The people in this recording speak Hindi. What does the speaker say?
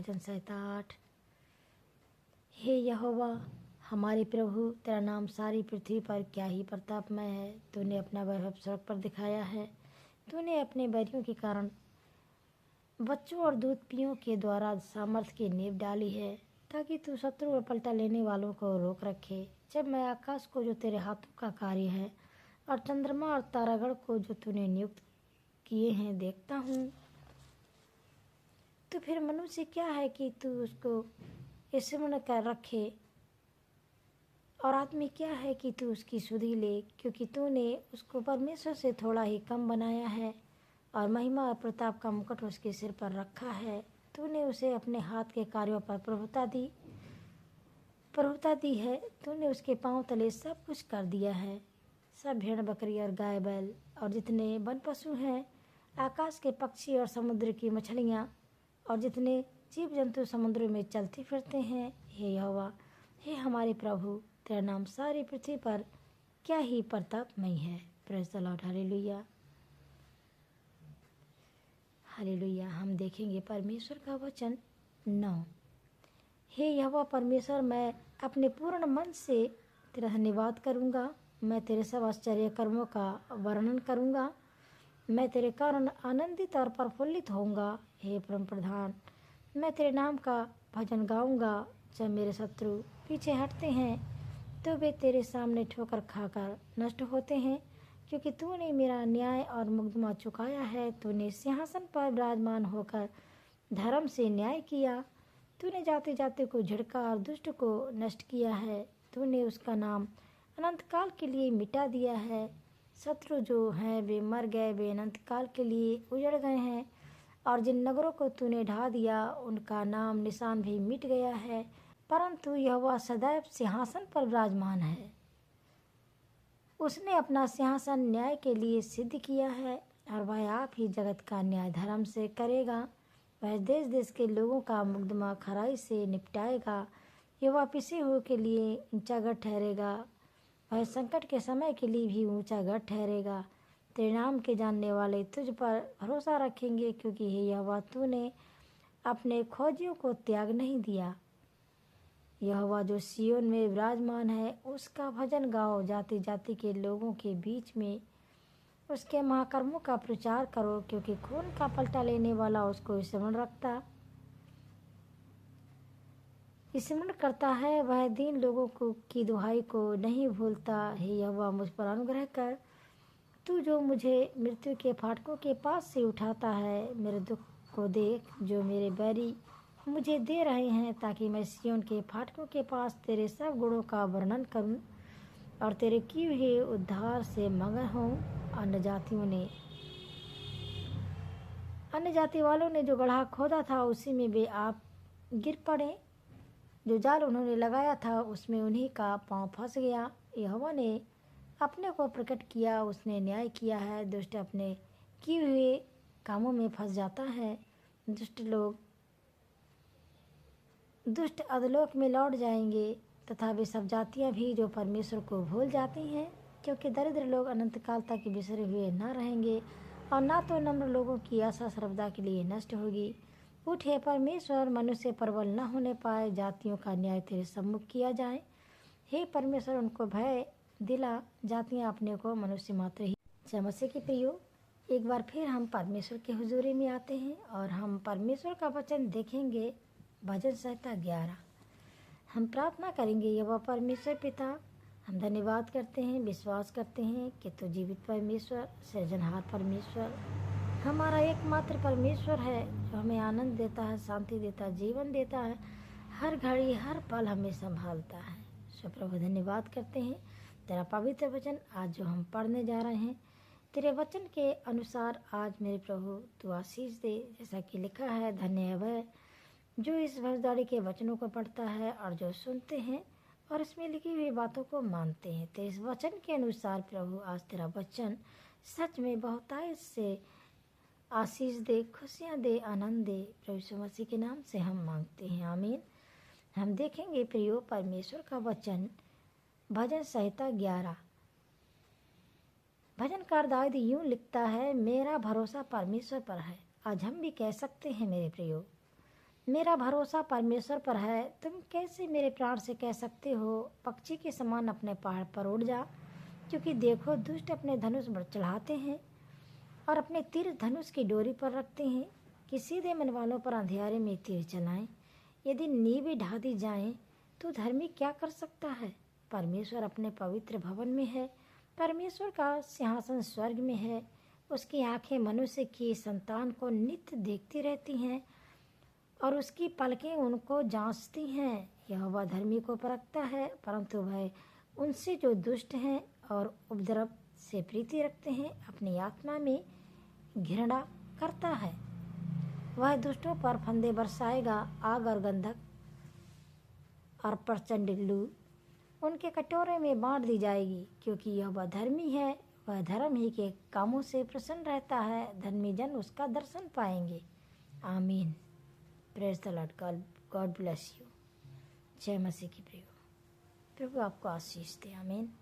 भजन संहिता 8। हे यहोवा हमारे प्रभु, तेरा नाम सारी पृथ्वी पर क्या ही प्रतापमय है। तूने अपना वैभव सड़क पर दिखाया है। तूने अपने बैरियों के कारण बच्चों और दूध पियों के द्वारा सामर्थ्य की नींव डाली है, ताकि तू शत्रु और पलटा लेने वालों को रोक रखे। जब मैं आकाश को जो तेरे हाथों का कार्य है और चंद्रमा और तारागण को जो तूने नियुक्त किए हैं देखता हूँ, तो फिर मनुष्य क्या है कि तू उसको स्मरण कर रखे, और आदमी क्या है कि तू उसकी सुधि ले, क्योंकि तूने उसको परमेश्वर से थोड़ा ही कम बनाया है और महिमा और प्रताप का मुकुट उसके सिर पर रखा है। तूने उसे अपने हाथ के कार्यों पर प्रभुता दी है। तूने उसके पांव तले सब कुछ कर दिया है। सब भेड़ बकरी और गाय बैल और जितने वन पशु हैं, आकाश के पक्षी और समुद्र की मछलियाँ और जितने जीव जंतु समुद्र में चलते फिरते हैं। हे यहोवा, हे हमारे प्रभु, तेरा नाम सारी पृथ्वी पर क्या ही प्रतापमय है। Praise the Lord. Hallelujah, hallelujah. हम देखेंगे परमेश्वर का वचन 9। हे यहोवा परमेश्वर, मैं अपने पूर्ण मन से तेरा धन्यवाद करूँगा। मैं तेरे सब आश्चर्य कर्मों का वर्णन करूँगा। मैं तेरे कारण आनंदित और प्रफुल्लित होऊंगा। हे परम प्रधान, मैं तेरे नाम का भजन गाऊंगा। जब मेरे शत्रु पीछे हटते हैं तो वे तेरे सामने ठोकर खाकर नष्ट होते हैं, क्योंकि तूने मेरा न्याय और मुकदमा चुकाया है। तूने सिंहासन पर विराजमान होकर धर्म से न्याय किया। तूने जाते जाते को झिड़का और दुष्ट को नष्ट किया है। तूने उसका नाम अनंत काल के लिए मिटा दिया है। शत्रु जो हैं वे मर गए, वे अनंत काल के लिए उजड़ गए हैं, और जिन नगरों को तूने ढा दिया उनका नाम निशान भी मिट गया है। परंतु यहोवा सदैव सिंहासन पर विराजमान है। उसने अपना सिंहासन न्याय के लिए सिद्ध किया है, और वह आप ही जगत का न्याय धर्म से करेगा। वह देश देश के लोगों का मुकदमा खराई से निपटाएगा। यहोवा पिसे हुए के लिए ऊंचा गढ़ ठहरेगा। वह संकट के समय के लिए भी ऊंचा गढ़ ठहरेगा। तेरे नाम के जानने वाले तुझ पर भरोसा रखेंगे, क्योंकि हे यहोवा, तूने अपने खोजियों को त्याग नहीं दिया। यहोवा जो सिय्योन में विराजमान है, उसका भजन गाओ। जाति जाति के लोगों के बीच में उसके महाकर्मों का प्रचार करो, क्योंकि खून का पलटा लेने वाला उसको स्मरण करता है। वह दीन लोगों को की दुहाई को नहीं भूलता। हे यहोवा, मुझ पर अनुग्रह कर। तू जो मुझे मृत्यु के फाटकों के पास से उठाता है, मेरे दुख को देख जो मेरे बैरी मुझे दे रहे हैं, ताकि मैं सिय्योन के फाटकों के पास तेरे सब गुणों का वर्णन करूं और तेरे किए हुए उद्धार से मगन हूँ। अन्य जाति वालों ने जो गड्ढा खोदा था उसी में वे आप गिर पड़े। जो जाल उन्होंने लगाया था उसमें उन्हीं का पांव फंस गया। यहोवा ने अपने को प्रकट किया, उसने न्याय किया है। दुष्ट अपने किए हुए कामों में फंस जाता है। दुष्ट अधोलोक में लौट जाएंगे, तथा वे सब जातियां भी जो परमेश्वर को भूल जाती हैं, क्योंकि दरिद्र लोग अनंत काल तक बिसरे हुए न रहेंगे, और ना तो नम्र लोगों की आशा सर्वदा के लिए नष्ट होगी। उठ हे परमेश्वर, मनुष्य प्रबल न होने पाए। जातियों का न्याय तेरे सम्मुख किया जाए। हे परमेश्वर, उनको भय दिला। जातियां अपने को मनुष्य मात्र ही समझ के प्रियो। एक बार फिर हम परमेश्वर के हुजूरी में आते हैं और हम परमेश्वर का वचन देखेंगे। भजन संहिता 11। हम प्रार्थना करेंगे। यहोवा परमेश्वर पिता, हम धन्यवाद करते हैं, विश्वास करते हैं कि तू जीवित परमेश्वर, सृजनहार परमेश्वर, हमारा एकमात्र परमेश्वर है, जो हमें आनंद देता है, शांति देता है, जीवन देता है, हर घड़ी हर पल हमें संभालता है। सो प्रभु, धन्यवाद करते हैं तेरा पवित्र वचन आज जो हम पढ़ने जा रहे हैं। तेरे वचन के अनुसार आज मेरे प्रभु तू आशीष दे। जैसा कि लिखा है, धन्य है वह जो इस भविष्यवाणी के वचनों को पढ़ता है और जो सुनते हैं और इसमें लिखी हुई बातों को मानते हैं। तेरे इस वचन के अनुसार प्रभु आज तेरा वचन सच में बहुतायत से आशीष दे, खुशियाँ दे, आनंद दे। प्रभु यीशु मसीह के नाम से हम मांगते हैं, आमीन। हम देखेंगे प्रियो परमेश्वर का वचन, भजन संहिता 11। भजनकार दाऊद यूं लिखता है, मेरा भरोसा परमेश्वर पर है। आज हम भी कह सकते हैं मेरे प्रियो, मेरा भरोसा परमेश्वर पर है। तुम कैसे मेरे प्राण से कह सकते हो, पक्षी के समान अपने पहाड़ पर उड़ जा? क्योंकि देखो, दुष्ट अपने धनुष चढ़ाते हैं और अपने तीर धनुष की डोरी पर रखते हैं कि सीधे मन वालों पर अंधियारे में तीर चलाएं। यदि नींवें ढा दी जाएं तो धर्मी क्या कर सकता है? परमेश्वर अपने पवित्र भवन में है। परमेश्वर का सिंहासन स्वर्ग में है। उसकी आंखें मनुष्य की संतान को नित्य देखती रहती हैं और उसकी पलकें उनको जांचती हैं। यहोवा धर्मी को परखता है, परंतु वह उनसे जो दुष्ट हैं और उपद्रव से प्रीति रखते हैं अपनी आत्मा में घृणा करता है। वह दुष्टों पर फंदे बरसाएगा, आग और गंधक और प्रचंड लू उनके कटोरे में बांट दी जाएगी। क्योंकि यहोवा धर्मी है, वह धर्म ही के कामों से प्रसन्न रहता है। धर्मी जन उसका दर्शन पाएंगे। आमीन। Praise the Lord. God bless you. जय मसीह की प्रभु आपको आशीष दे। आमीन।